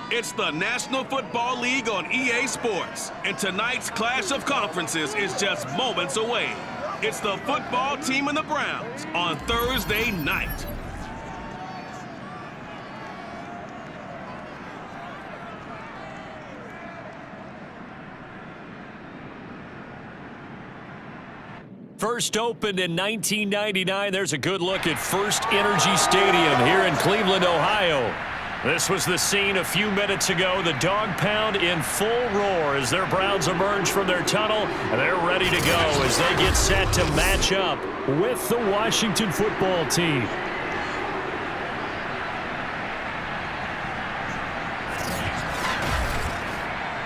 It's the National Football League on EA Sports, and tonight's clash of conferences is just moments away. It's the football team and the Browns on Thursday night. First opened in 1999, there's a good look at First Energy Stadium here in Cleveland, Ohio. This was the scene a few minutes ago. The dog pound in full roar as their Browns emerge from their tunnel. And they're ready to go as they get set to match up with the Washington football team.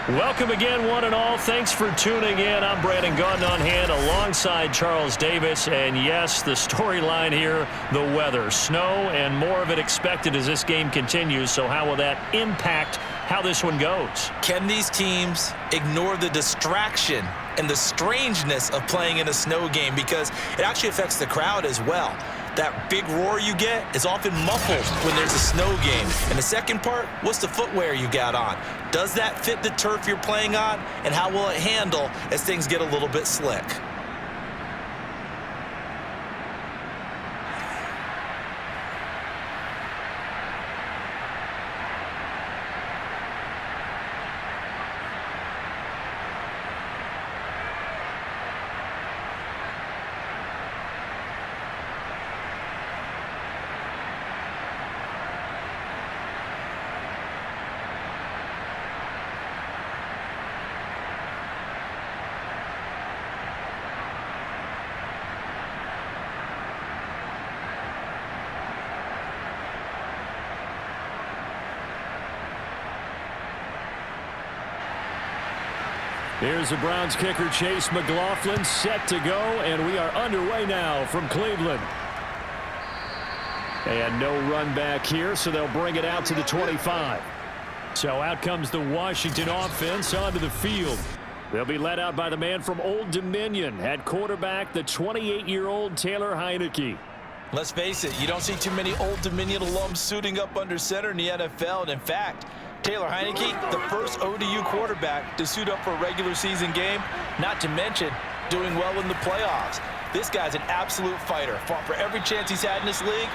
Welcome again, one and all. Thanks for tuning in. I'm Brandon Gaunt on hand alongside Charles Davis. And yes, the storyline here, the weather. Snow and more of it expected as this game continues. So how will that impact how this one goes? Can these teams ignore the distraction and the strangeness of playing in a snow game? Because it actually affects the crowd as well. That big roar you get is often muffled when there's a snow game. And the second part, what's the footwear you got on? Does that fit the turf you're playing on? And how will it handle as things get a little bit slick? Here's the Browns kicker, Chase McLaughlin, set to go, and we are underway now from Cleveland. And no run back here, so they'll bring it out to the 25. So out comes the Washington offense onto the field. They'll be led out by the man from Old Dominion, at quarterback, the 28-year-old Taylor Heineke. Let's face it, you don't see too many Old Dominion alums suiting up under center in the NFL, and in fact, Taylor Heineke, the first ODU quarterback to suit up for a regular season game, not to mention doing well in the playoffs. This guy's an absolute fighter. Fought for every chance he's had in this league.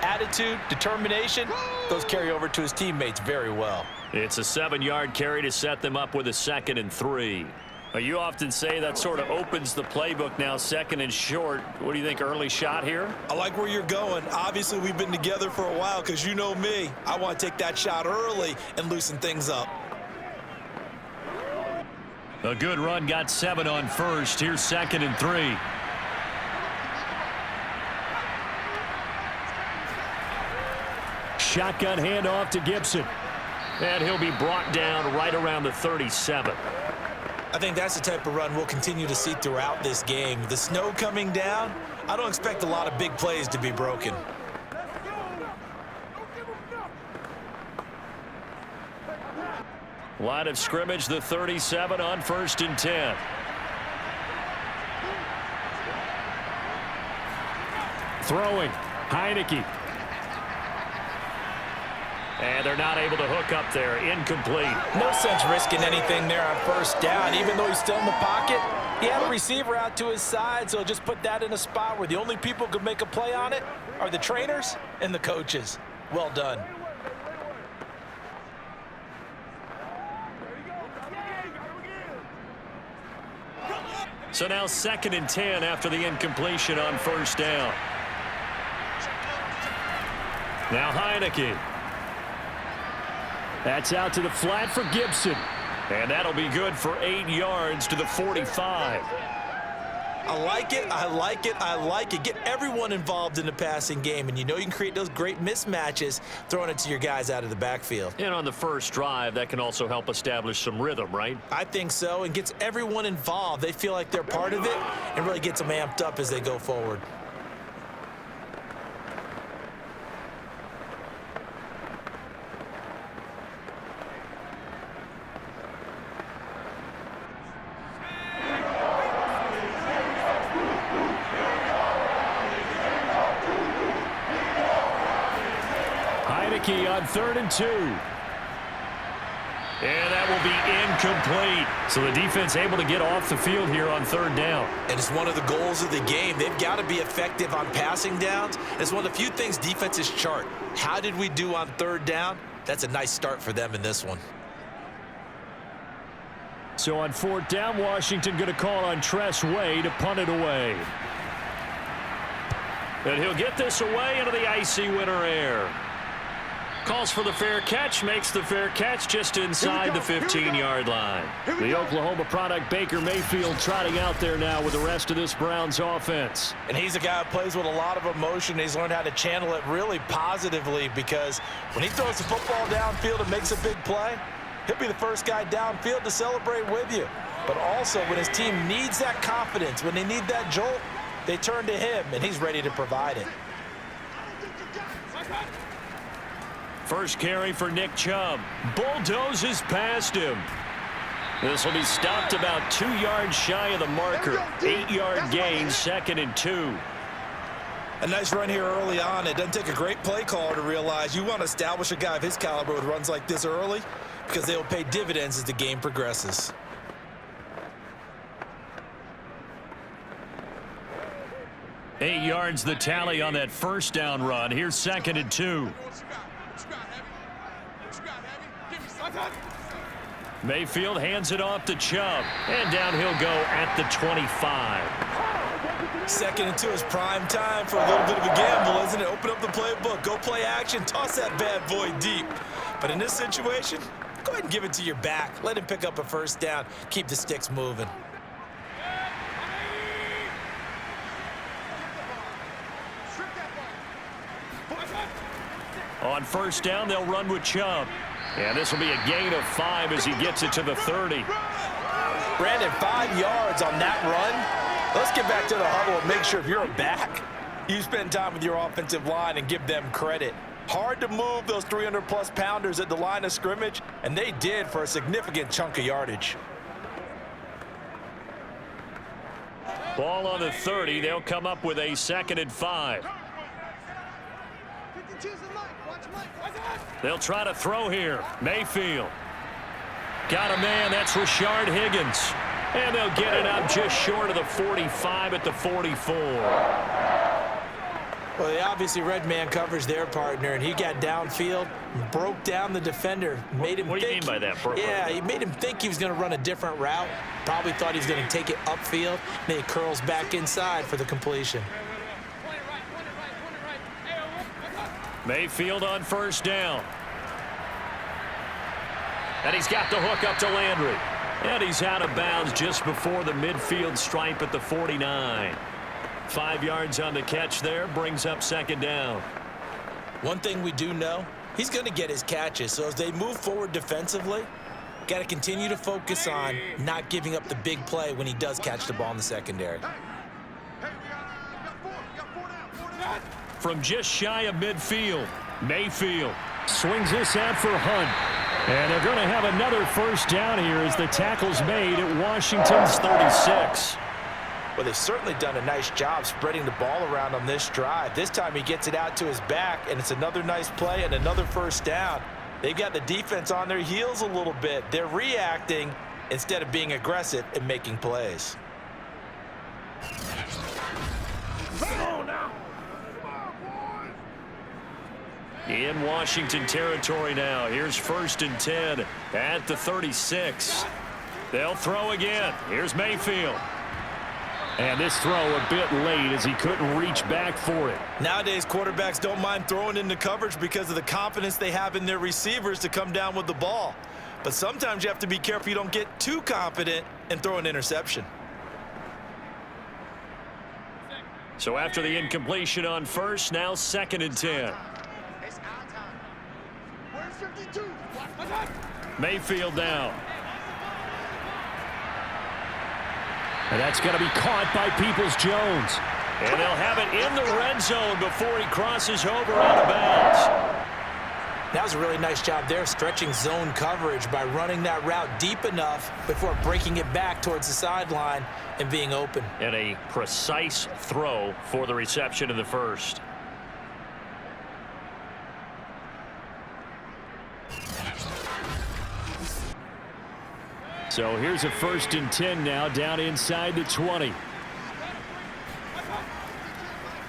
Attitude, determination, those carry over to his teammates very well. It's a 7-yard carry to set them up with a 2nd and 3. You often say that sort of opens the playbook now, 2nd and short. What do you think, early shot here? I like where you're going. Obviously, we've been together for a while because you know me. I want to take that shot early and loosen things up. A good run, got 7 on first. Here's 2nd and 3. Shotgun handoff to Gibson. And he'll be brought down right around the 37. I think that's the type of run we'll continue to see throughout this game. The snow coming down, I don't expect a lot of big plays to be broken. Line of scrimmage, the 37 on 1st and 10. Throwing, Heineke. And they're not able to hook up there. Incomplete. No sense risking anything there on 1st down. Even though he's still in the pocket, he had a receiver out to his side, so just put that in a spot where the only people who could make a play on it are the trainers and the coaches. Well done. So now 2nd and 10 after the incompletion on 1st down. Now Heineke. That's out to the flat for Gibson. And that'll be good for 8 yards to the 45. I like it, I like it, I like it. Get everyone involved in the passing game, and you know you can create those great mismatches throwing it to your guys out of the backfield. And on the first drive, that can also help establish some rhythm, right? I think so, and gets everyone involved. They feel like they're part of it and really gets them amped up as they go forward. On 3rd and 2. And that will be incomplete. So the defense able to get off the field here on third down. And it's one of the goals of the game. They've got to be effective on passing downs. It's one of the few things defenses chart. How did we do on third down? That's a nice start for them in this one. So on fourth down, Washington going to call on Tress Way to punt it away. And he'll get this away into the icy winter air. Calls for the fair catch, makes the fair catch just inside the 15-yard line. The Oklahoma product, Baker Mayfield, trotting out there now with the rest of this Browns offense. And he's a guy who plays with a lot of emotion. He's learned how to channel it really positively, because when he throws the football downfield and makes a big play, he'll be the first guy downfield to celebrate with you. But also, when his team needs that confidence, when they need that jolt, they turn to him, and he's ready to provide it. First carry for Nick Chubb. Bulldozes past him. This will be stopped about 2 yards shy of the marker. 8-yard gain, 2nd and 2. A nice run here early on. It doesn't take a great play caller to realize you want to establish a guy of his caliber with runs like this early, because they will pay dividends as the game progresses. Eight yards the tally on that first down run. Here's 2nd and 2. Mayfield hands it off to Chubb. And down he'll go at the 25. 2nd and 2 is prime time for a little bit of a gamble, isn't it? Open up the playbook, go play action, toss that bad boy deep. But in this situation, go ahead and give it to your back. Let him pick up a first down. Keep the sticks moving. On first down, they'll run with Chubb. And this will be a gain of 5 as he gets it to the 30. Brandon, 5 yards on that run. Let's get back to the huddle and make sure if you're a back, you spend time with your offensive line and give them credit. Hard to move those 300-plus pounders at the line of scrimmage, and they did for a significant chunk of yardage. Ball on the 30. They'll come up with a 2nd and 5. They'll try to throw here. Mayfield. Got a man. That's Rashard Higgins. And they'll get it up just short of the 45 at the 44. Well, they obviously red man covers their partner, and he got downfield, broke down the defender, made him What do you mean by that? Yeah, he made him think he was going to run a different route. Probably thought he was going to take it upfield. Then he curls back inside for the completion. Mayfield on first down. And he's got the hook up to Landry. And he's out of bounds just before the midfield stripe at the 49. 5 yards on the catch there, brings up 2nd down. One thing we do know, he's going to get his catches. So as they move forward defensively, got to continue to focus on not giving up the big play when he does catch the ball in the secondary. From just shy of midfield, Mayfield swings this out for Hunt. And they're going to have another first down here as the tackle's made at Washington's 36. Well, they've certainly done a nice job spreading the ball around on this drive. This time he gets it out to his back, and it's another nice play and another first down. They've got the defense on their heels a little bit. They're reacting instead of being aggressive and making plays. In Washington territory now. Here's 1st and 10 at the 36. They'll throw again. Here's Mayfield. And this throw a bit late as he couldn't reach back for it. Nowadays, quarterbacks don't mind throwing into coverage because of the confidence they have in their receivers to come down with the ball. But sometimes you have to be careful you don't get too confident and throw an interception. So after the incompletion on first, now 2nd and 10. Mayfield down. And that's going to be caught by Peoples-Jones. And they'll have it in the red zone before he crosses over out of bounds. That was a really nice job there, stretching zone coverage by running that route deep enough before breaking it back towards the sideline and being open. And a precise throw for the reception in the first. So here's a 1st and 10 now down inside the 20.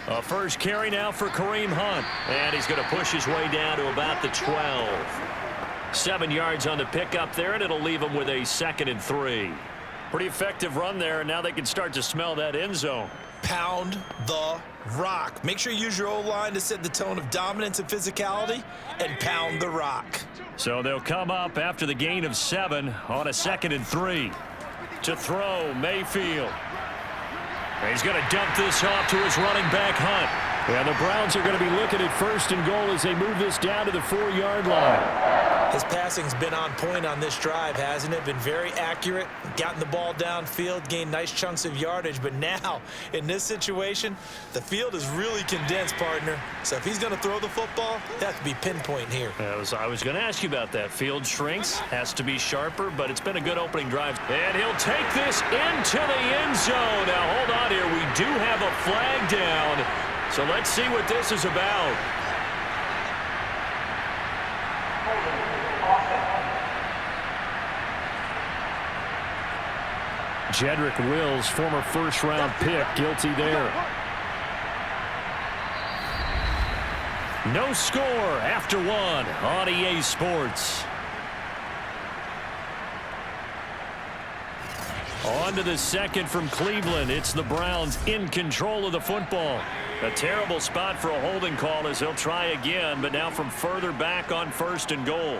A first carry now for Kareem Hunt. And he's going to push his way down to about the 12. 7 yards on the pickup there, and it'll leave him with a 2nd and 3. Pretty effective run there, and now they can start to smell that end zone. Pound the rock. Make sure you use your O-line to set the tone of dominance and physicality, and pound the rock. So they'll come up after the gain of 7 on a 2nd and 3. To throw, Mayfield. He's going to dump this off to his running back, Hunt. And the Browns are going to be looking at 1st and goal as they move this down to the 4-yard line. His passing's been on point on this drive, hasn't it? Been very accurate, gotten the ball downfield, gained nice chunks of yardage. But now, in this situation, the field is really condensed, partner. So if he's going to throw the football, that has to be pinpoint here. I was going to ask you about that. Field shrinks, has to be sharper, but it's been a good opening drive. And he'll take this into the end zone. Now, hold on here. We do have a flag down. So let's see what this is about. Jedrick Wills, former first-round pick, guilty there. No score after 1 on EA Sports. On to the 2nd from Cleveland. It's the Browns in control of the football. A terrible spot for a holding call as he'll try again, but now from further back on 1st and goal.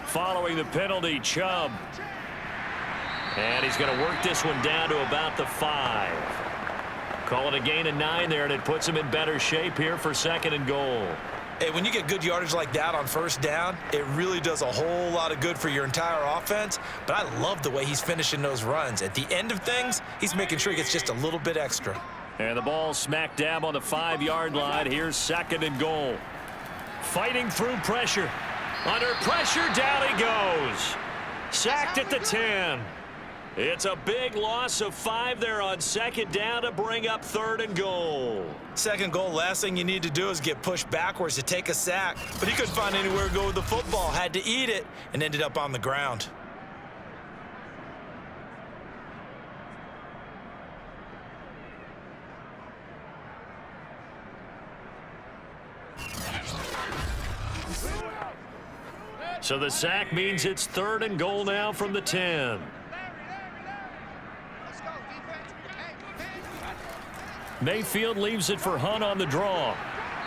Following the penalty, Chubb. And he's going to work this one down to about the 5. Call it a gain of 9 there, and it puts him in better shape here for 2nd and goal. Hey, when you get good yardage like that on 1st down, it really does a whole lot of good for your entire offense. But I love the way he's finishing those runs. At the end of things, he's making sure he gets just a little bit extra. And the ball smack dab on the 5-yard line. Here's 2nd and goal. Fighting through pressure. Under pressure, down he goes. Sacked at the 10. It's a big loss of 5 there on 2nd down to bring up 3rd and goal. 2nd goal, last thing you need to do is get pushed backwards to take a sack. But he couldn't find anywhere to go with the football, had to eat it, and ended up on the ground. So the sack means it's 3rd and goal now from the 10. Mayfield leaves it for Hunt on the draw.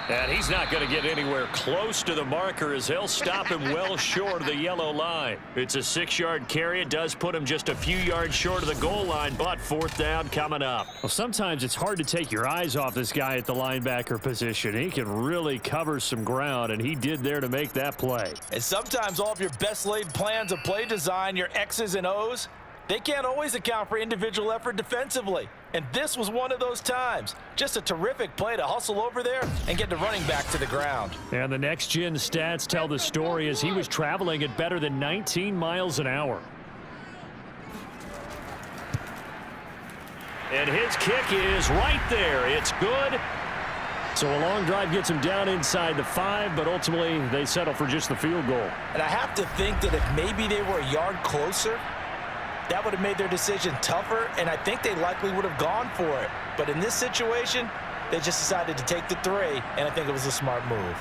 And he's not going to get anywhere close to the marker as he'll stop him well short of the yellow line. It's a 6-yard carry. It does put him just a few yards short of the goal line, but 4th down coming up. Well, sometimes it's hard to take your eyes off this guy at the linebacker position. He can really cover some ground, and he did there to make that play. And sometimes all of your best laid plans of play design, your X's and O's, they can't always account for individual effort defensively. And this was one of those times. Just a terrific play to hustle over there and get the running back to the ground. And the next-gen stats tell the story as he was traveling at better than 19 miles an hour. And his kick is right there. It's good. So a long drive gets him down inside the 5, but ultimately they settle for just the field goal. And I have to think that if maybe they were a yard closer, that would have made their decision tougher, and I think they likely would have gone for it. But in this situation, they just decided to take the 3, and I think it was a smart move.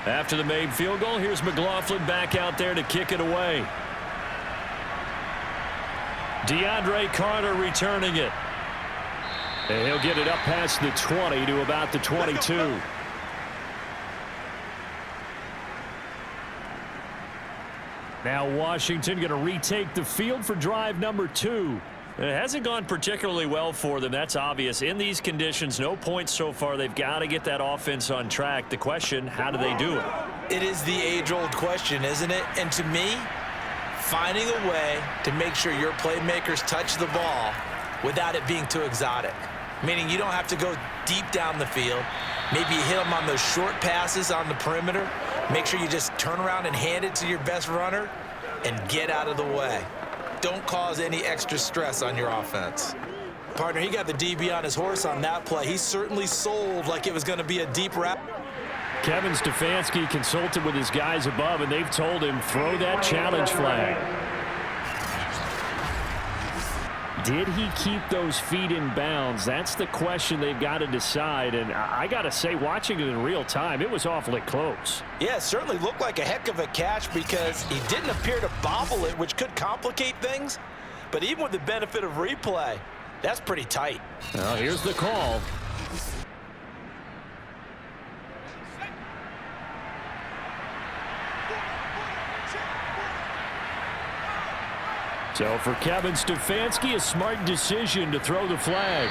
After the made field goal, here's McLaughlin back out there to kick it away. DeAndre Carter returning it. And he'll get it up past the 20 to about the 22. Now Washington going to retake the field for drive number 2. It hasn't gone particularly well for them. That's obvious. In these conditions, no points so far. They've got to get that offense on track. The question, how do they do it? It is the age-old question, isn't it? And to me, finding a way to make sure your playmakers touch the ball without it being too exotic. Meaning you don't have to go deep down the field. Maybe you hit them on those short passes on the perimeter, Make sure you just turn around and hand it to your best runner and get out of the way. Don't cause any extra stress on your offense. Partner, he got the DB on his horse on that play. He certainly sold like it was going to be a deep route. Kevin Stefanski consulted with his guys above, and they've told him throw that challenge flag. Did he keep those feet in bounds? That's the question they've got to decide. And I got to say, watching it in real time, it was awfully close. Yeah, it certainly looked like a heck of a catch because he didn't appear to bobble it, which could complicate things. But even with the benefit of replay, that's pretty tight. Well, here's the call. So for Kevin Stefanski, a smart decision to throw the flag.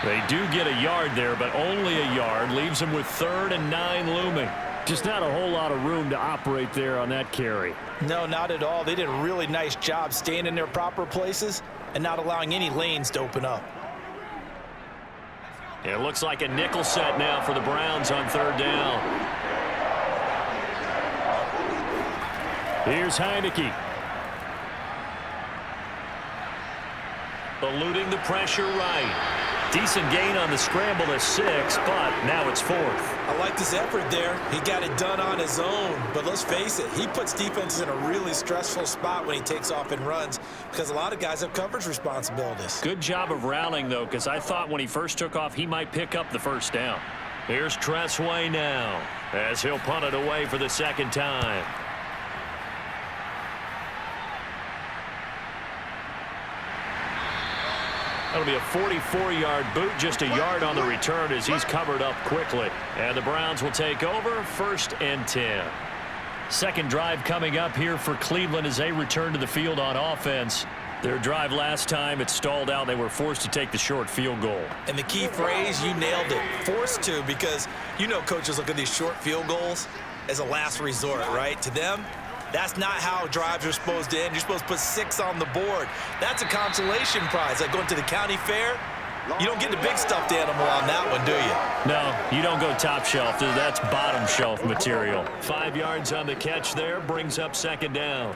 They do get a yard there, but only a yard. Leaves them with 3rd and 9 looming. Just not a whole lot of room to operate there on that carry. No, not at all. They did a really nice job staying in their proper places and not allowing any lanes to open up. It looks like a nickel set now for the Browns on 3rd down. Here's Heineke. Eluding the pressure right. Decent gain on the scramble to 6, but now it's 4th. I like this effort there. He got it done on his own. But let's face it, he puts defenses in a really stressful spot when he takes off and runs because a lot of guys have coverage responsibilities. Good job of rallying, though, because I thought when he first took off, he might pick up the 1st down. Here's Tressway now as he'll punt it away for the 2nd time. That'll be a 44-yard boot, just a yard on the return as he's covered up quickly. And the Browns will take over, 1st and 10. Second drive coming up here for Cleveland as they return to the field on offense. Their drive last time, it stalled out. They were forced to take the short field goal. And the key phrase, you nailed it, forced to, because you know coaches look at these short field goals as a last resort, right? To them, that's not how drives are supposed to end. You're supposed to put 6 on the board. That's a consolation prize. Like going to the county fair, you don't get the big stuffed animal on that one, do you? No, you don't go top shelf. That's bottom shelf material. 5 yards on the catch there, brings up 2nd down.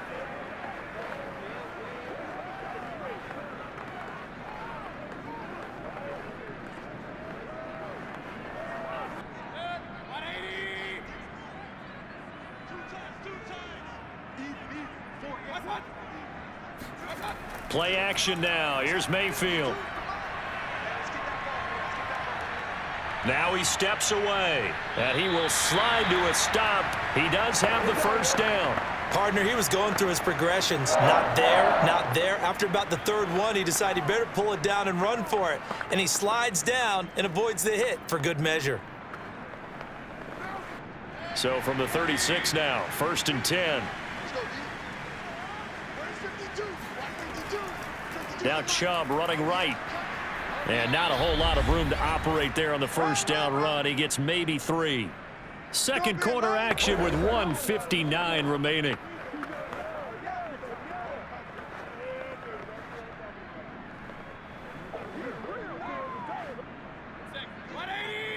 Play action now. Here's Mayfield. Now he steps away, and he will slide to a stop. He does have the 1st down. Partner, he was going through his progressions. Not there, not there. After about the 3rd one, he decided he better pull it down and run for it. And he slides down and avoids the hit for good measure. So from the 36 now, 1st and 10. Now Chubb running right. And not a whole lot of room to operate there on the 1st down run. He gets maybe 3. Second quarter action with 1:59 remaining.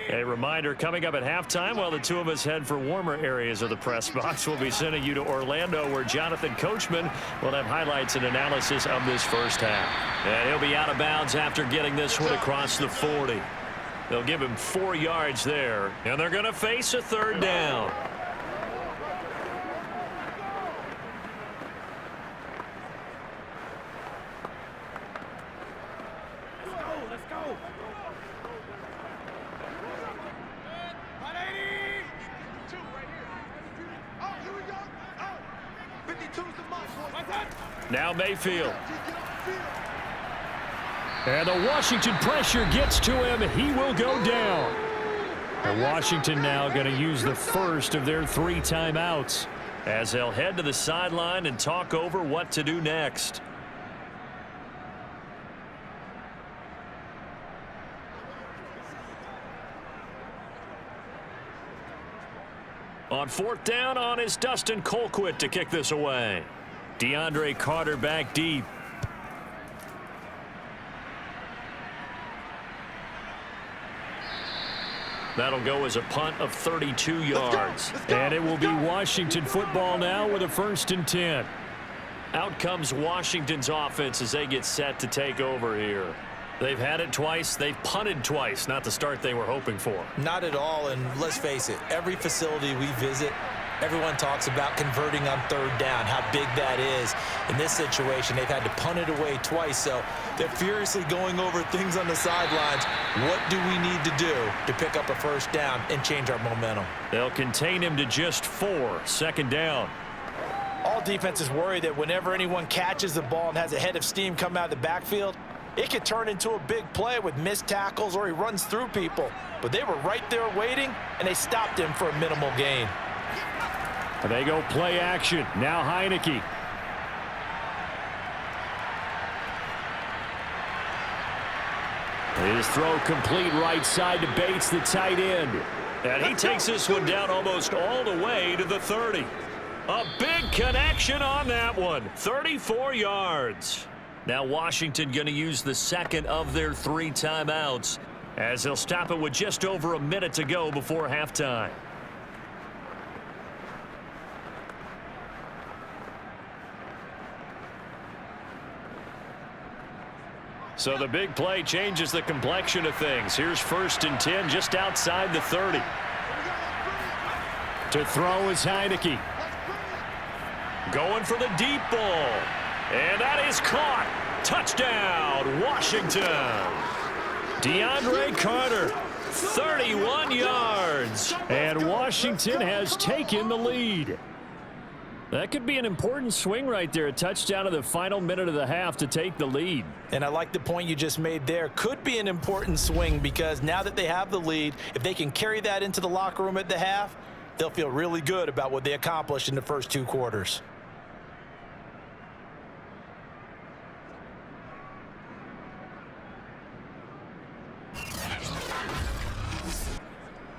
A reminder, coming up at halftime, while the two of us head for warmer areas of the press box, we'll be sending you to Orlando, where Jonathan Coachman will have highlights and analysis of this 1st half. And he'll be out of bounds after getting this one across the 40. They'll give him 4 yards there, and they're going to face a 3rd down. Let's go. Now Mayfield. And the Washington pressure gets to him. He will go down. And Washington now going to use the 1st of their 3 timeouts as they'll head to the sideline and talk over what to do next. On 4th down, on is Dustin Colquitt to kick this away. DeAndre Carter back deep. That'll go as a punt of 32 yards. And it will be Washington football now with a 1st and 10. Out comes Washington's offense as they get set to take over here. They've had it twice. They've punted twice. Not the start they were hoping for. Not at all, and let's face it, every facility we visit, everyone talks about converting on 3rd down, how big that is. In this situation, they've had to punt it away twice, so they're furiously going over things on the sidelines. What do we need to do to pick up a 1st down and change our momentum? They'll contain him to just 4, 2nd down. All defenses worry that whenever anyone catches the ball and has a head of steam come out of the backfield, it could turn into a big play with missed tackles or he runs through people. But they were right there waiting, and they stopped him for a minimal gain. They go play action. Now Heineke. His throw complete right side to Bates, the tight end. And he takes this one down almost all the way to the 30. A big connection on that one. 34 yards. Now Washington going to use the 2nd of their 3 timeouts as they'll stop it with just over a minute to go before halftime. So the big play changes the complexion of things. Here's 1st and 10 just outside the 30. To throw is Heineke. Going for the deep ball. And that is caught. Touchdown, Washington. DeAndre Carter, 31 yards. And Washington has taken the lead. That could be an important swing right there. A touchdown in the final minute of the half to take the lead. And I like the point you just made there. Could be an important swing because now that they have the lead, if they can carry that into the locker room at the half, they'll feel really good about what they accomplished in the first 2 quarters.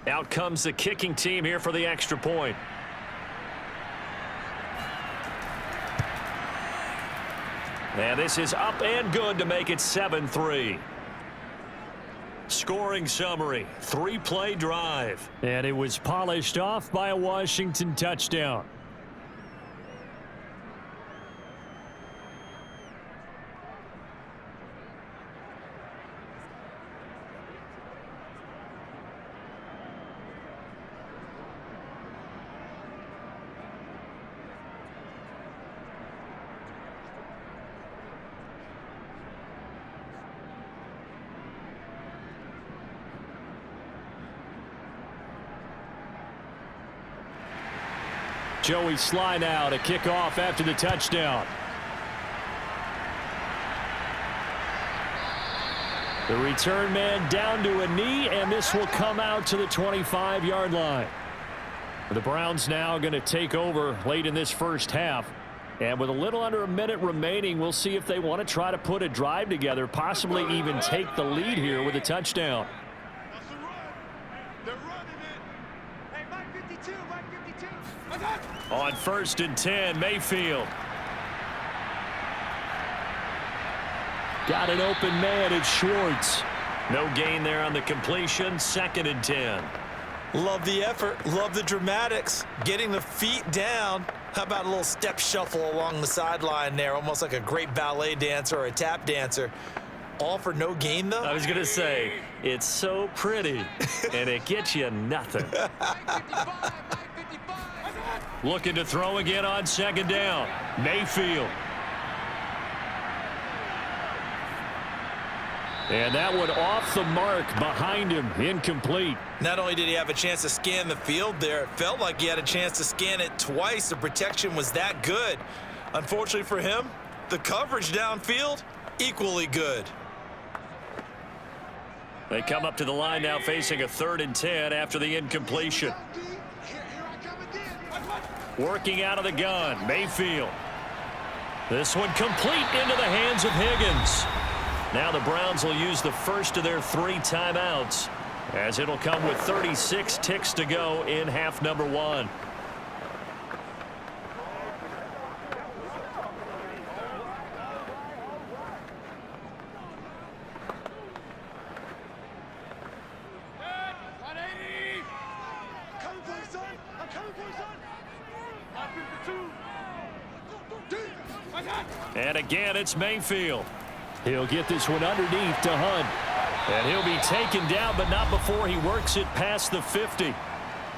Out comes the kicking team here for the extra point. And this is up and good to make it 7-3. Scoring summary, 3-play drive. And it was polished off by a Washington touchdown. Joey Sly now to kick off after the touchdown. The return man down to a knee, and this will come out to the 25-yard line. The Browns now going to take over late in this first half. And with a little under a minute remaining, we'll see if they want to try to put a drive together, possibly even take the lead here with a touchdown. On 1st and 10, Mayfield. Got an open man, it's Schwartz. No gain there on the completion, 2nd and 10. Love the effort, love the dramatics, getting the feet down. How about a little step shuffle along the sideline there, almost like a great ballet dancer or a tap dancer. All for no gain, though? I was going to say, it's so pretty, and it gets you nothing. Looking to throw again on 2nd down. Mayfield. And that one off the mark behind him, incomplete. Not only did he have a chance to scan the field there, it felt like he had a chance to scan it twice. The protection was that good. Unfortunately for him, the coverage downfield, equally good. They come up to the line now facing a 3rd and 10 after the incompletion. Working out of the gun, Mayfield. This one complete into the hands of Higgins. Now the Browns will use the first of their 3 timeouts, as it'll come with 36 ticks to go in half number 1. And again, it's Mayfield. He'll get this one underneath to Hunt. And he'll be taken down, but not before he works it past the 50.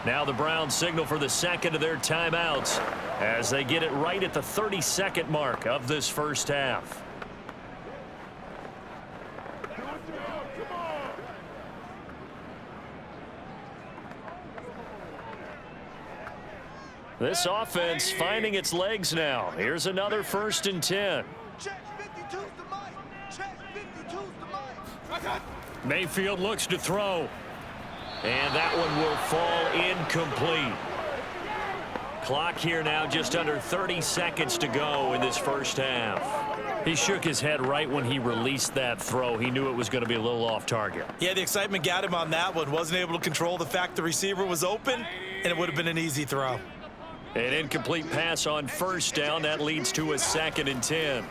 Now the Browns signal for the second of their timeouts as they get it right at the 30-second mark of this first half. This offense finding its legs now. Here's another 1st and 10. Check 52's the mic. Check 52's the mic. Mayfield looks to throw. And that one will fall incomplete. Clock here now just under 30 seconds to go in this first half. He shook his head right when he released that throw. He knew it was going to be a little off target. Yeah, the excitement got him on that one. Wasn't able to control the fact the receiver was open, and it would have been an easy throw. An incomplete pass on 1st down. That leads to a 2nd and 10.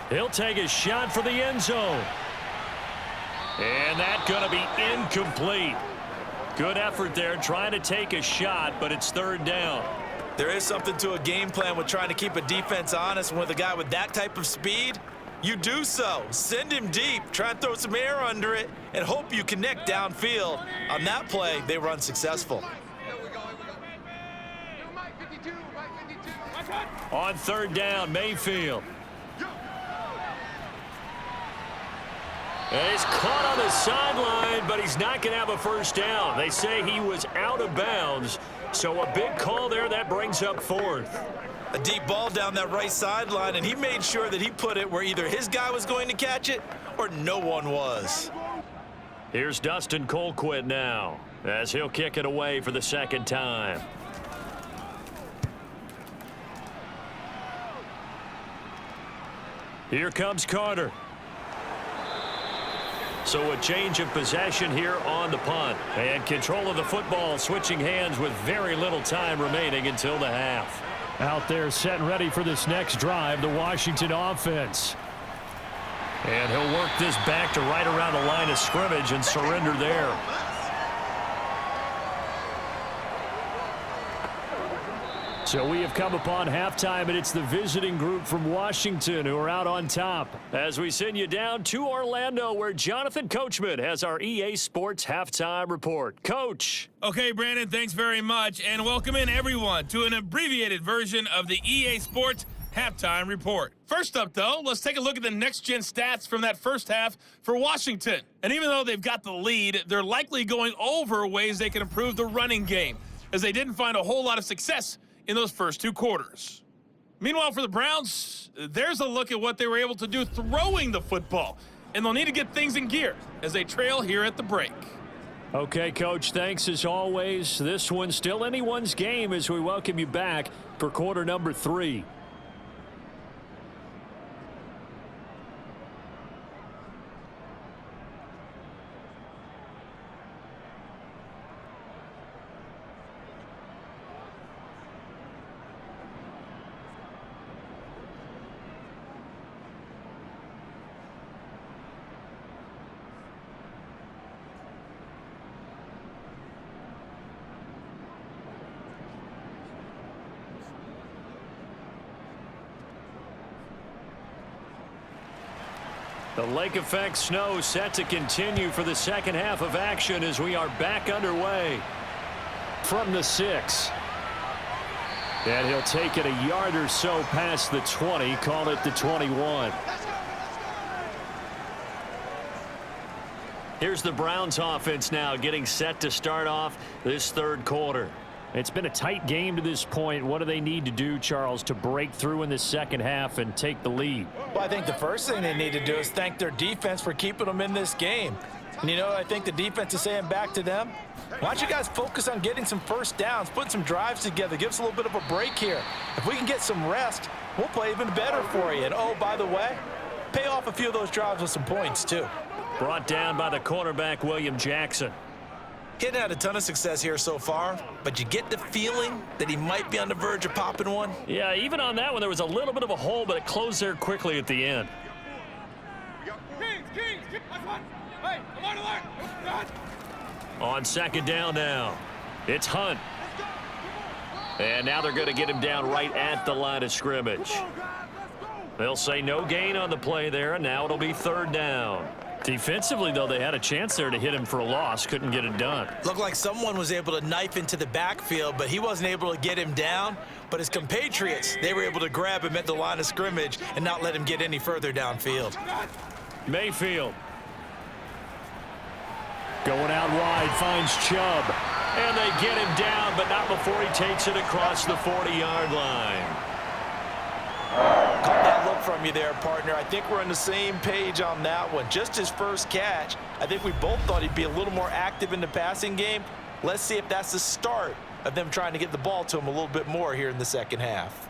He'll take a shot for the end zone. And that's going to be incomplete. Good effort there trying to take a shot, but it's 3rd down. There is something to a game plan with trying to keep a defense honest. And with a guy with that type of speed, you do so. Send him deep, try and throw some air under it, and hope you connect downfield. On that play, they were unsuccessful. On 3rd down, Mayfield. And he's caught on the sideline, but he's not going to have a 1st down. They say he was out of bounds, so a big call there that brings up 4th. A deep ball down that right sideline, and he made sure that he put it where either his guy was going to catch it or no one was. Here's Dustin Colquitt now as he'll kick it away for the 2nd time. Here comes Carter. So a change of possession here on the punt. And control of the football switching hands with very little time remaining until the half. Out there set and ready for this next drive, the Washington offense. And he'll work this back to right around the line of scrimmage and surrender there. So we have come upon halftime, and it's the visiting group from Washington who are out on top. As we send you down to Orlando, where Jonathan Coachman has our EA Sports Halftime Report. Coach. Okay, Brandon, thanks very much, and welcome in everyone to an abbreviated version of the EA Sports Halftime Report. First up, though, let's take a look at the next-gen stats from that first half for Washington. And even though they've got the lead, they're likely going over ways they can improve the running game, as they didn't find a whole lot of success in those first 2 quarters. Meanwhile, for the Browns, there's a look at what they were able to do throwing the football, and they'll need to get things in gear as they trail here at the break. Okay, Coach, thanks as always. This one's still anyone's game as we welcome you back for quarter number 3. The lake effect snow set to continue for the second half of action as we are back underway. From the 6. And he'll take it a yard or so past the 20, call it the 21. Here's the Browns offense now getting set to start off this 3rd quarter. It's been a tight game to this point. What do they need to do, Charles, to break through in the second half and take the lead? Well, I think the first thing they need to do is thank their defense for keeping them in this game. And, you know, I think the defense is saying back to them, why don't you guys focus on getting some first downs, put some drives together, give us a little bit of a break here. If we can get some rest, we'll play even better for you. And, oh, by the way, pay off a few of those drives with some points, too. Brought down by the cornerback, William Jackson. He hadn't had a ton of success here so far, but you get the feeling that he might be on the verge of popping one. Yeah, even on that one, there was a little bit of a hole, but it closed there quickly at the end. On 2nd down now, it's Hunt. And now they're going to get him down right at the line of scrimmage. They'll say no gain on the play there, and now it'll be 3rd down. Defensively, though, they had a chance there to hit him for a loss. Couldn't get it done. Looked like someone was able to knife into the backfield, but he wasn't able to get him down. But his compatriots, they were able to grab him at the line of scrimmage and not let him get any further downfield. Mayfield. Going out wide, finds Chubb. And they get him down, but not before he takes it across the 40-yard line. Caught that look from you there, partner. I think we're on the same page on that one. Just his first catch, I think we both thought he'd be a little more active in the passing game. Let's see if that's the start of them trying to get the ball to him a little bit more here in the second half.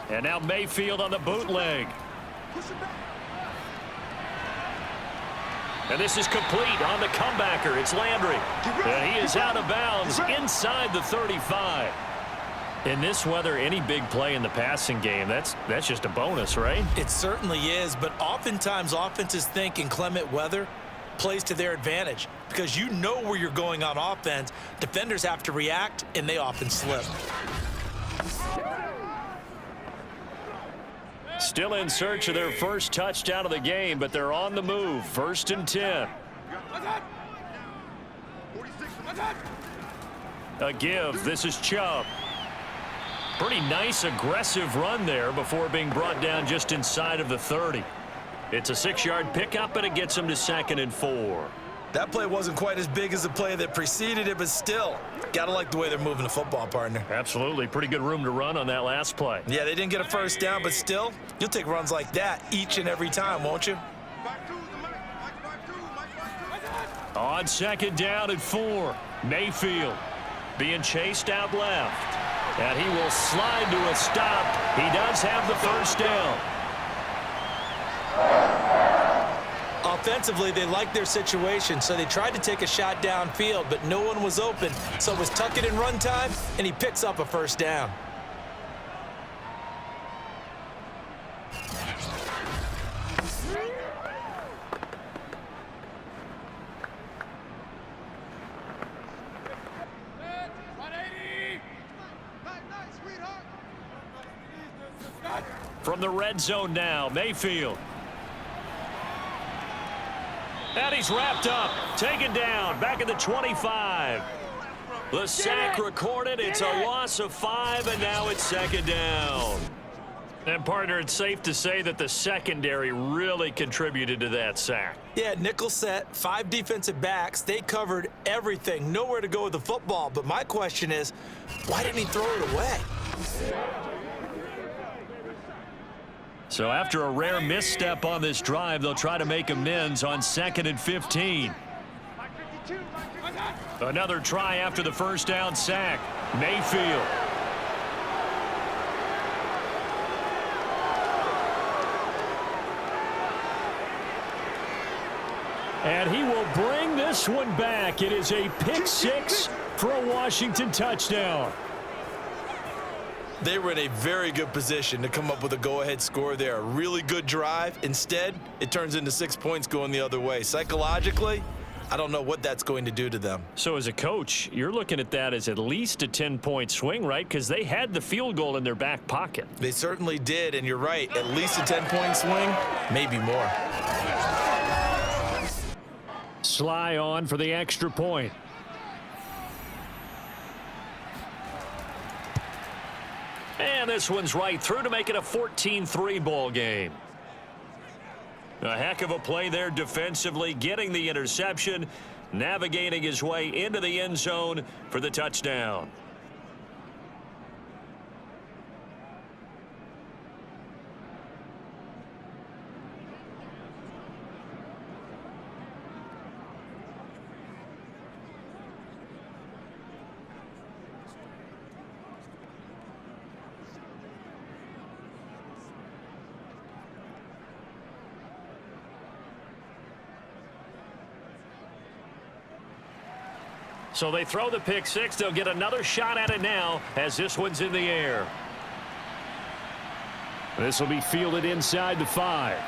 And now Mayfield on the bootleg. And this is complete on the comebacker. It's Landry. And he is out of bounds inside the 35. In this weather, any big play in the passing game, that's just a bonus, right? It certainly is, but oftentimes offenses think inclement weather plays to their advantage because you know where you're going on offense. Defenders have to react, and they often slip. Still in search of their first touchdown of the game, but they're on the move. 1st and 10. A give. This is Chubb. Pretty nice, aggressive run there before being brought down just inside of the 30. It's a 6-yard pickup, and it gets them to 2nd and 4. That play wasn't quite as big as the play that preceded it, but still, gotta like the way they're moving the football, partner. Absolutely. Pretty good room to run on that last play. Yeah, they didn't get a first down, but still, you'll take runs like that each and every time, won't you? On 2nd down and 4, Mayfield being chased out left. And he will slide to a stop. He does have the first down. Offensively, they liked their situation, so they tried to take a shot downfield, but no one was open. So it was tuck it in run time, and he picks up a first down. From the red zone now, Mayfield. And he's wrapped up, taken down, back at the 25. The sack recorded. It's a loss of 5, and now it's 2nd down. And, partner, it's safe to say that the secondary really contributed to that sack. Yeah, nickel set, 5 defensive backs. They covered everything, nowhere to go with the football. But my question is, why didn't he throw it away? So after a rare misstep on this drive, they'll try to make amends on 2nd and 15. Another try after the first down sack. Mayfield. And he will bring this one back. It is a pick 6 for a Washington touchdown. They were in a very good position to come up with a go-ahead score there. A really good drive. Instead, it turns into 6 points going the other way. Psychologically, I don't know what that's going to do to them. So as a coach, you're looking at that as at least a 10-point swing, right? Because they had the field goal in their back pocket. They certainly did, and you're right. At least a 10-point swing, maybe more. Sly on for the extra point. And this one's right through to make it a 14-3 ball game. A heck of a play there defensively, getting the interception, navigating his way into the end zone for the touchdown. So they throw the pick 6. They'll get another shot at it now as this one's in the air. This will be fielded inside the 5.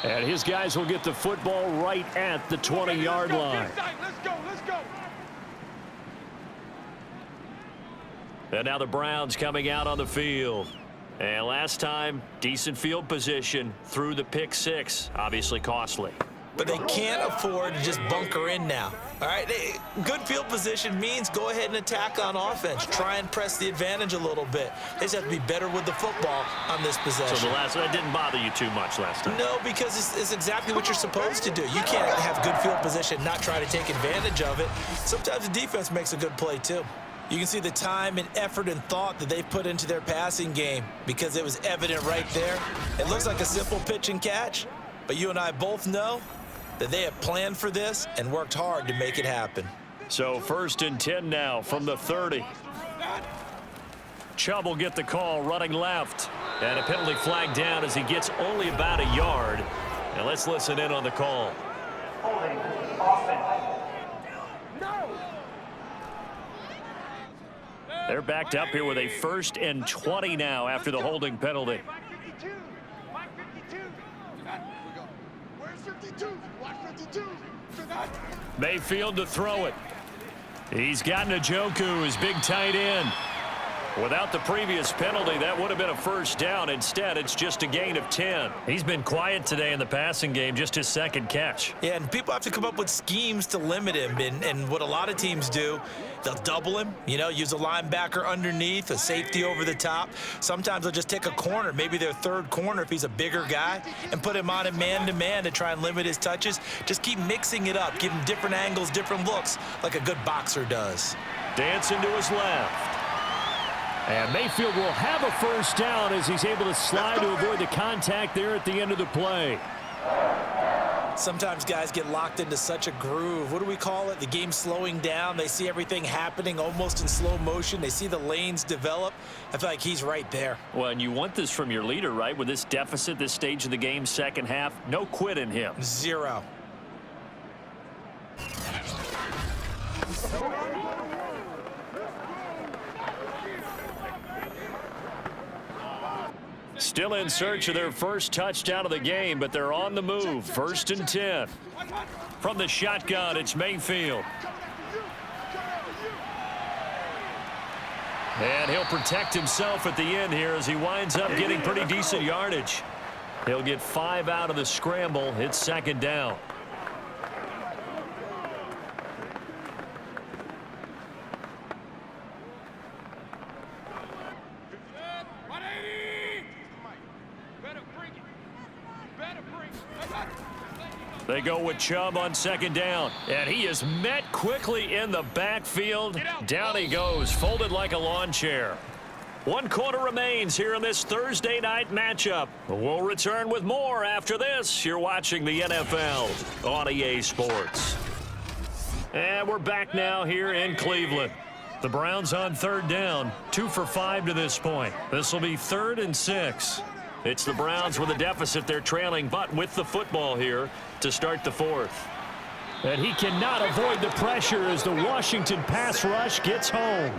And his guys will get the football right at the 20-yard line. Let's go, let's go. And now the Browns coming out on the field. And last time, decent field position through the pick six. Obviously costly. But they can't afford to just bunker in now. All right, good field position means go ahead and attack on offense. Try and press the advantage a little bit. They just have to be better with the football on this possession. So that didn't bother you too much last time? No, because it's exactly what you're supposed to do. You can't have good field position, not try to take advantage of it. Sometimes the defense makes a good play, too. You can see the time and effort and thought that they've put into their passing game because it was evident right there. It looks like a simple pitch and catch, but you and I both know that they have planned for this and worked hard to make it happen. So 1st and 10 now from the 30. Chubb will get the call running left. And a penalty flag down as he gets only about a yard. And let's listen in on the call. Holding offense. They're backed up here with a 1st and 20 now after the holding penalty. Mike 52. Where's 52? Watch 52. Mayfield to throw it. He's got Njoku, his big tight end. Without the previous penalty, that would have been a 1st down. Instead, it's just a gain of 10. He's been quiet today in the passing game, just his 2nd catch. Yeah, and people have to come up with schemes to limit him. And what a lot of teams do, they'll double him, use a linebacker underneath, a safety over the top. Sometimes they'll just take a corner, maybe their 3rd corner if he's a bigger guy, and put him on a man-to-man to try and limit his touches. Just keep mixing it up, give him different angles, different looks, like a good boxer does. Dancing to his left. And Mayfield will have a 1st down as he's able to slide to avoid the contact there at the end of the play. Sometimes guys get locked into such a groove. What do we call it? The game slowing down. They see everything happening almost in slow motion. They see the lanes develop. I feel like he's right there. Well, and you want this from your leader, right? With this deficit, this stage of the game, 2nd half, no quit in him. 0. Still in search of their 1st touchdown of the game, but they're on the move. 1st and 10. From the shotgun, it's Mayfield. And he'll protect himself at the end here as he winds up getting pretty decent yardage. He'll get 5 out of the scramble. It's 2nd down. They go with Chubb on 2nd down. And he is met quickly in the backfield. Down he goes, folded like a lawn chair. 1 quarter remains here in this Thursday night matchup. We'll return with more after this. You're watching the NFL on EA Sports. And we're back now here in Cleveland. The Browns on 3rd down, 2 for 5 to this point. This will be 3rd and 6. It's the Browns with a deficit. They're trailing, but with the football here to start the 4th. And he cannot avoid the pressure as the Washington pass rush gets home.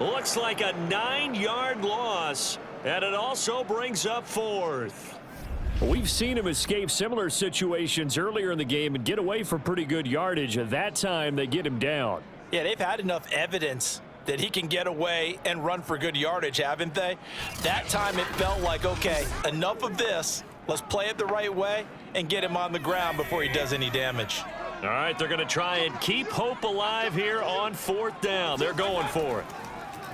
Looks like a 9-yard loss, and it also brings up 4th. We've seen him escape similar situations earlier in the game and get away for pretty good yardage. At that time, they get him down. Yeah, they've had enough evidence that he can get away and run for good yardage, haven't they? That time it felt like, okay, enough of this. Let's play it the right way and get him on the ground before he does any damage. All right, they're going to try and keep hope alive here on 4th down. They're going for it.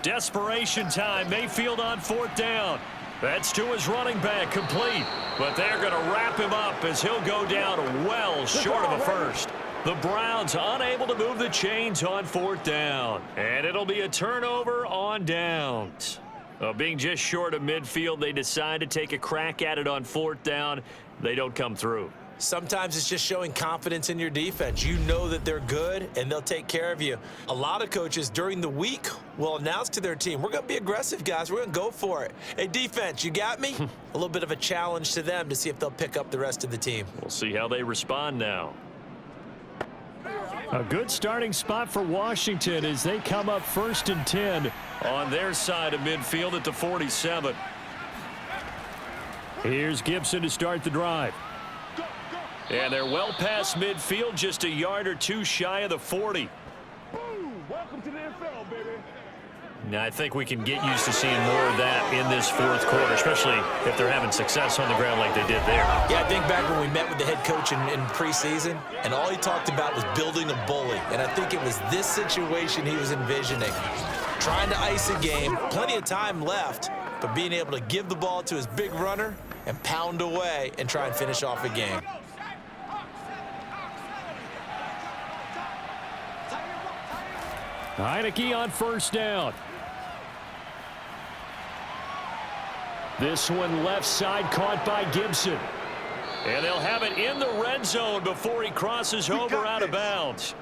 Desperation time. Mayfield on 4th down. That's to his running back, complete. But they're going to wrap him up as he'll go down well short of a 1st. The Browns unable to move the chains on 4th down. And it'll be a turnover on downs. Being just short of midfield, they decide to take a crack at it on 4th down. They don't come through. Sometimes it's just showing confidence in your defense. You know that they're good, and they'll take care of you. A lot of coaches during the week will announce to their team, we're going to be aggressive, guys. We're going to go for it. Hey, defense, you got me? A little bit of a challenge to them to see if they'll pick up the rest of the team. We'll see how they respond now. A good starting spot for Washington as they come up 1st and 10 on their side of midfield at the 47. Here's Gibson to start the drive. And they're well past midfield, just a yard or two shy of the 40. Welcome to the NFL, baby. Now, I think we can get used to seeing more of that in this fourth quarter, especially if they're having success on the ground like they did there. Yeah, I think back when we met with the head coach in preseason, and all he talked about was building a bully. And I think it was this situation he was envisioning. Trying to ice a game, plenty of time left, but being able to give the ball to his big runner and pound away and try and finish off a game. Heineke on first down. This one left side caught by Gibson. And they'll have it in the red zone before he crosses over out of bounds.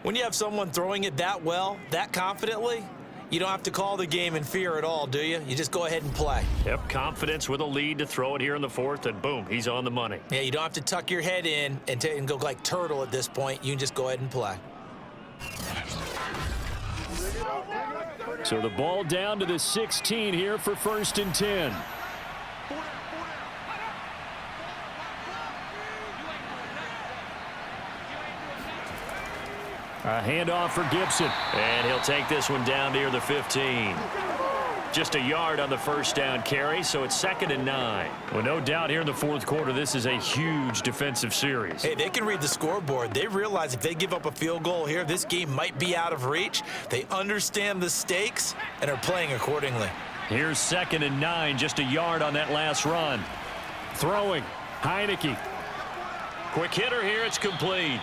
When you have someone throwing it that well, that confidently, you don't have to call the game in fear at all, do you? You just go ahead and play. Yep, confidence with a lead to throw it here in the fourth, and boom, he's on the money. Yeah, you don't have to tuck your head in and go like turtle at this point. You can just go ahead and play. So the ball down to the 16 here for 1st and 10. A handoff for Gibson. And he'll take this one down near the 15. Just a yard on the first down carry, so it's 2nd and 9. Well, no doubt here in the fourth quarter, this is a huge defensive series. Hey, they can read the scoreboard. They realize if they give up a field goal here, this game might be out of reach. They understand the stakes and are playing accordingly. Here's 2nd and 9, just a yard on that last run. Throwing, Heineke. Quick hitter here, it's complete.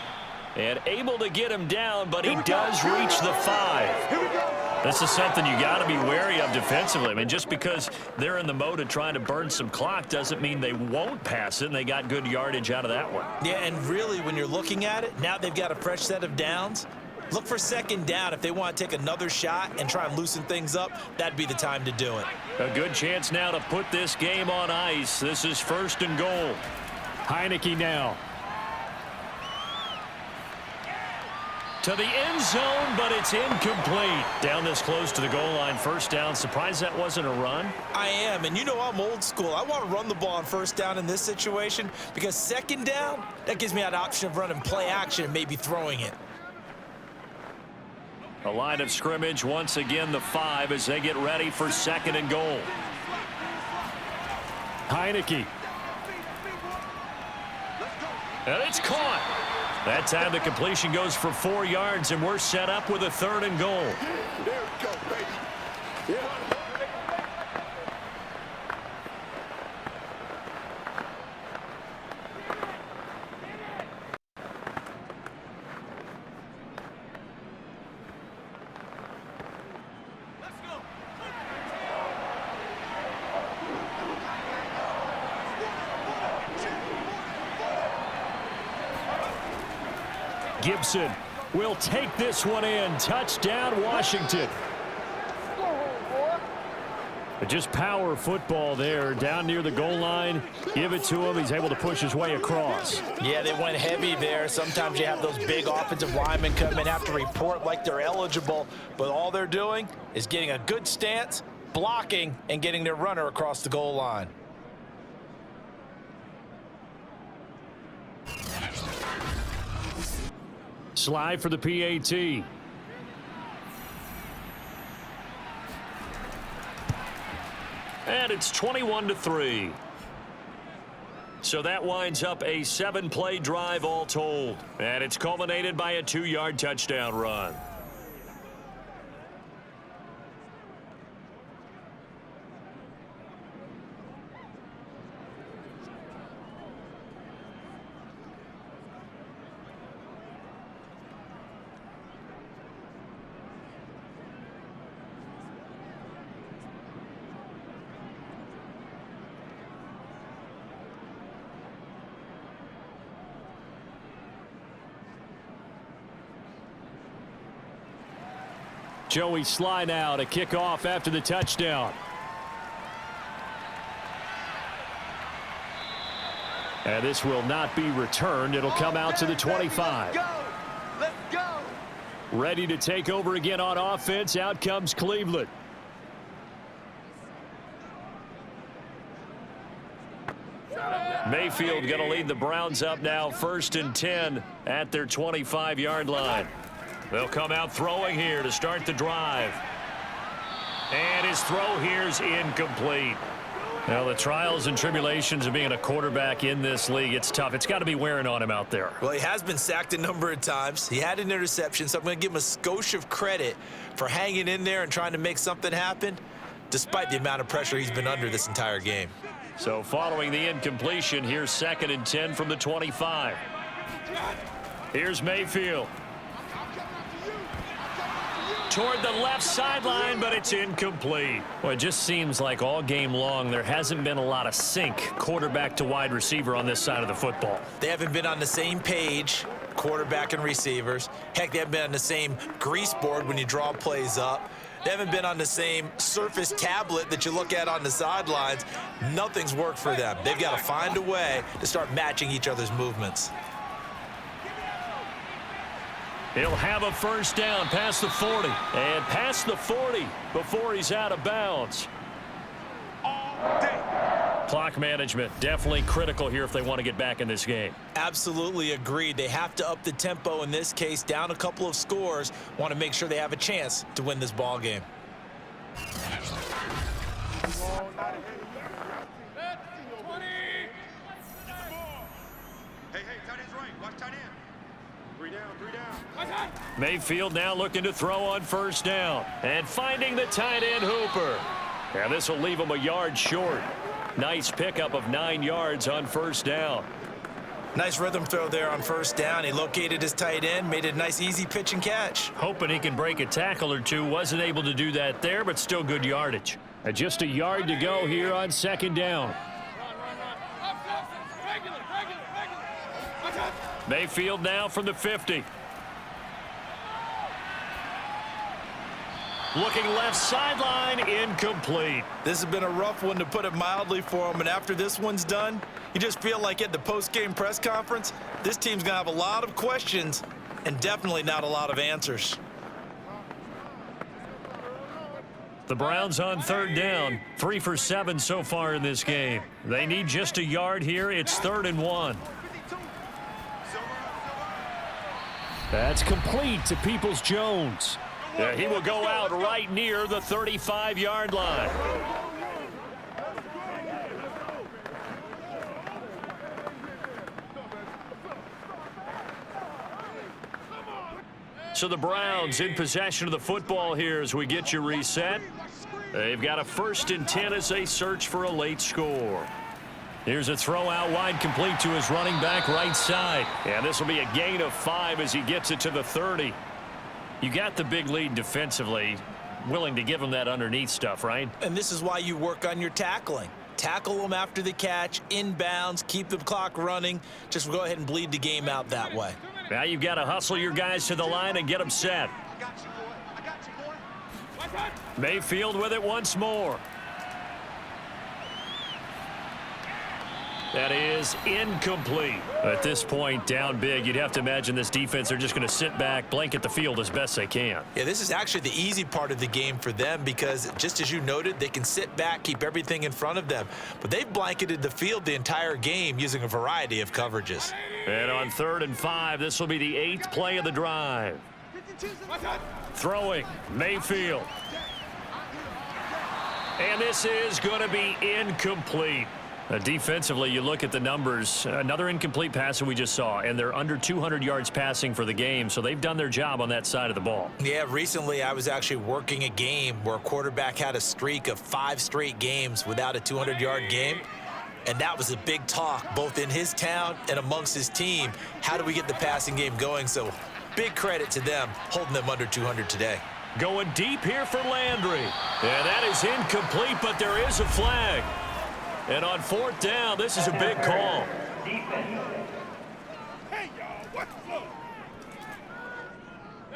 And able to get him down, but he does reach the 5. This is something you got to be wary of defensively. I mean, just because they're in the mode of trying to burn some clock doesn't mean they won't pass it, and they got good yardage out of that one. Yeah, and really, when you're looking at it, now they've got a fresh set of downs. Look for 2nd down. If they want to take another shot and try and loosen things up, that'd be the time to do it. A good chance now to put this game on ice. This is 1st and goal. Heineke now. To the end zone, but it's incomplete. Down this close to the goal line, 1st down. Surprised that wasn't a run? I am, and you know I'm old school. I want to run the ball on 1st down in this situation because 2nd down, that gives me that option of running play action and maybe throwing it. A line of scrimmage, once again the 5 as they get ready for 2nd and goal. Heineke. And it's caught. That time the completion goes for 4 yards, and we're set up with a 3rd and goal. There we go, baby. Yeah. Gibson will take this one in. Touchdown, Washington. But just power football there down near the goal line. Give it to him. He's able to push his way across. Yeah, they went heavy there. Sometimes you have those big offensive linemen come in, have to report like they're eligible, but all they're doing is getting a good stance, blocking, and getting their runner across the goal line. Slide for the PAT. And it's 21-3. So that winds up a 7-play drive all told. And it's culminated by a 2-yard touchdown run. Joey Sly now to kick off after the touchdown. And this will not be returned. It'll come out to the 25. Let's go. Ready to take over again on offense. Out comes Cleveland. Mayfield going to lead the Browns up now 1st and 10 at their 25-yard line. They'll come out throwing here to start the drive. And his throw here is incomplete. Now, the trials and tribulations of being a quarterback in this league, it's tough. It's got to be wearing on him out there. Well, he has been sacked a number of times. He had an interception, so I'm going to give him a skosh of credit for hanging in there and trying to make something happen, despite the amount of pressure he's been under this entire game. So following the incompletion, here's 2nd and 10 from the 25. Here's Mayfield. Toward the left sideline, but it's incomplete. Well, it just seems like all game long there hasn't been a lot of sync quarterback to wide receiver on this side of the football. They haven't been on the same page, quarterback and receivers. Heck, they haven't been on the same grease board when you draw plays up. They haven't been on the same surface tablet that you look at on the sidelines. Nothing's worked for them. They've got to find a way to start matching each other's movements. He'll have a 1st down past the 40. And past the 40 before he's out of bounds. Clock management definitely critical here if they want to get back in this game. Absolutely agreed. They have to up the tempo in this case, down a couple of scores. Want to make sure they have a chance to win this ball game. Mayfield now looking to throw on 1st down. And finding the tight end Hooper. And this will leave him a yard short. Nice pickup of 9 yards on 1st down. Nice rhythm throw there on 1st down. He located his tight end, made it a nice easy pitch and catch. Hoping he can break a tackle or two. Wasn't able to do that there, but still good yardage. And just a yard to go here on 2nd down. Mayfield now from the 50. Looking left sideline, incomplete. This has been a rough one, to put it mildly, for him. And after this one's done, you just feel like at the post-game press conference, this team's going to have a lot of questions and definitely not a lot of answers. The Browns on 3rd down, 3 for 7 so far in this game. They need just a yard here. It's 3rd and 1. That's complete to Peoples-Jones. Yeah, he will go out right near the 35-yard line. So the Browns in possession of the football here as we get you reset. They've got a 1st and 10 as they search for a late score. Here's a throw out wide, complete to his running back right side. And this will be a gain of 5 as he gets it to the 30. You got the big lead defensively, willing to give him that underneath stuff, right? And this is why you work on your tackling. Tackle them after the catch, inbounds, keep the clock running. Just go ahead and bleed the game out that way. Now you've got to hustle your guys to the line and get them set. Mayfield with it once more. That is incomplete. At this point, down big, you'd have to imagine this defense, they're just going to sit back, blanket the field as best they can. Yeah, this is actually the easy part of the game for them because, just as you noted, they can sit back, keep everything in front of them. But they've blanketed the field the entire game using a variety of coverages. And on 3rd and 5, this will be the 8th play of the drive. Throwing, Mayfield. And this is going to be incomplete. Defensively, you look at the numbers, another incomplete pass that we just saw, and they're under 200 yards passing for the game, so they've done their job on that side of the ball. Yeah, recently I was actually working a game where a quarterback had a streak of 5 straight games without a 200-yard game, and that was a big talk both in his town and amongst his team. How do we get the passing game going? So big credit to them holding them under 200 today. Going deep here for Landry. Yeah, that is incomplete, but there is a flag. And on 4th down, this is a big call.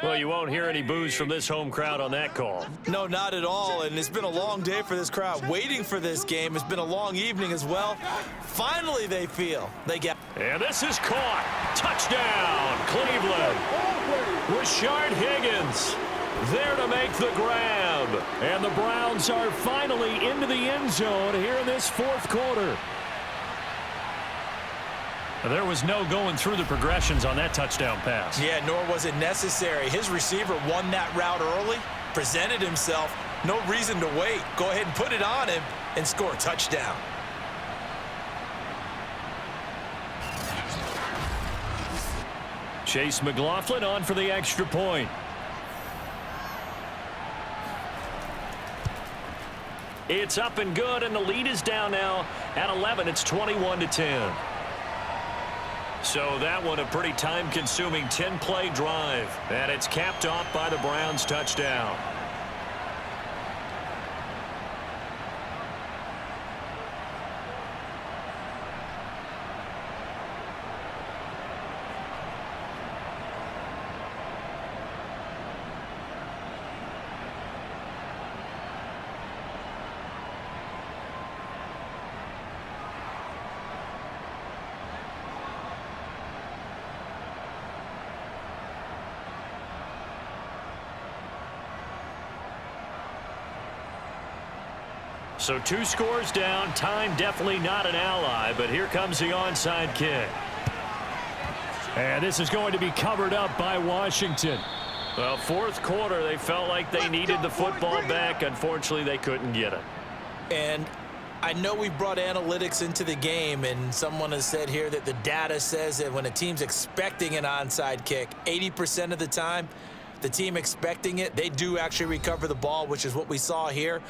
Well, you won't hear any boos from this home crowd on that call. No, not at all. And it's been a long day for this crowd waiting for this game. It's been a long evening as well. Finally, they feel they get. And this is caught. Touchdown, Cleveland. Rashard Higgins there to make the grab. And the Browns are finally into the end zone here in this 4th quarter. There was no going through the progressions on that touchdown pass. Yeah, nor was it necessary. His receiver won that route early, presented himself. No reason to wait. Go ahead and put it on him and score a touchdown. Chase McLaughlin on for the extra point. It's up and good, and the lead is down now at 11. It's 21-10. So that one a pretty time-consuming 10-play drive, and it's capped off by the Browns' touchdown. So 2 scores down. Time definitely not an ally, but here comes the onside kick. And this is going to be covered up by Washington. Well, fourth quarter, they felt like they needed the football back. Unfortunately, they couldn't get it. And I know we brought analytics into the game, and someone has said here that the data says that when a team's expecting an onside kick, 80% of the time, the team expecting it, they do actually recover the ball, which is what we saw here.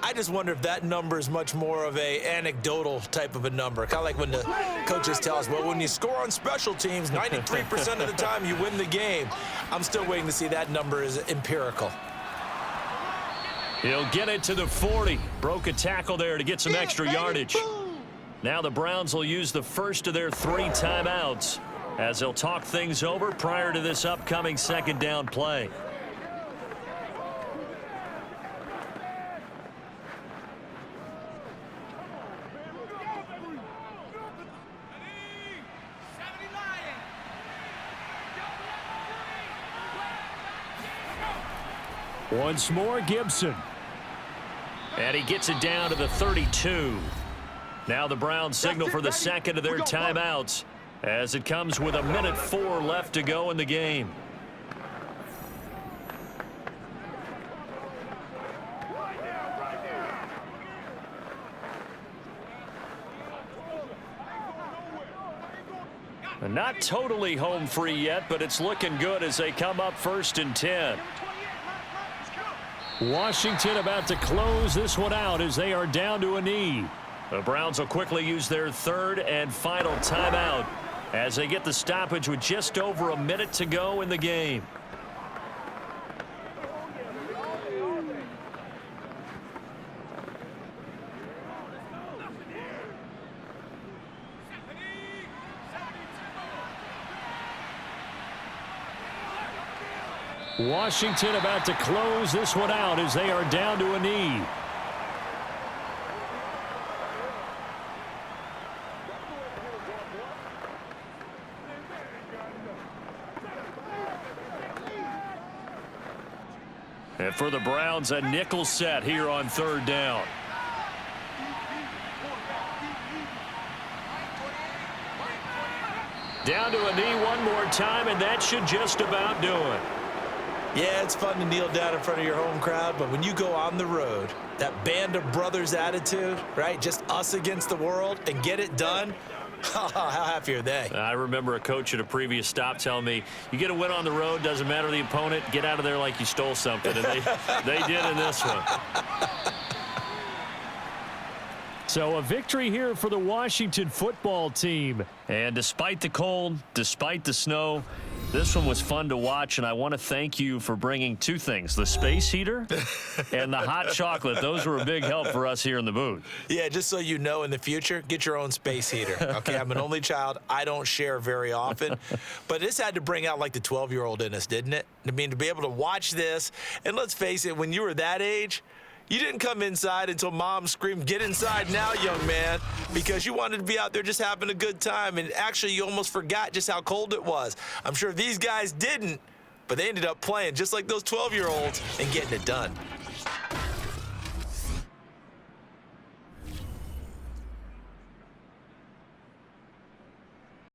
I just wonder if that number is much more of a anecdotal type of a number. Kind of like when the coaches tell us, well, when you score on special teams, 93% of the time you win the game. I'm still waiting to see that number is empirical. He'll get it to the 40. Broke a tackle there to get some extra yardage. Now the Browns will use the first of their 3 timeouts as they'll talk things over prior to this upcoming second down play. Once more, Gibson. And he gets it down to the 32. Now the Browns signal for the second of their timeouts as it comes with 1:04 left to go in the game. And not totally home free yet, but it's looking good as they come up 1st and 10. Washington about to close this one out as they are down to a knee. The Browns will quickly use their 3rd and final timeout as they get the stoppage with just over a minute to go in the game. Washington about to close this one out as they are down to a knee. And for the Browns, a nickel set here on 3rd down. Down to a knee one more time, and that should just about do it. Yeah, it's fun to kneel down in front of your home crowd, but when you go on the road, that band of brothers attitude, right? Just us against the world and get it done. How happy are they? I remember a coach at a previous stop telling me, you get a win on the road, doesn't matter the opponent, get out of there like you stole something. And they did in this one. So a victory here for the Washington football team. And despite the cold, despite the snow, this one was fun to watch, and I want to thank you for bringing 2 things, the space heater and the hot chocolate. Those were a big help for us here in the booth. Yeah, just so you know, in the future, get your own space heater. Okay, I'm an only child. I don't share very often. But this had to bring out, like, the 12-year-old in us, didn't it? I mean, to be able to watch this, and let's face it, when you were that age, you didn't come inside until Mom screamed, get inside now, young man, because you wanted to be out there just having a good time, and actually you almost forgot just how cold it was. I'm sure these guys didn't, but they ended up playing just like those 12-year-olds and getting it done.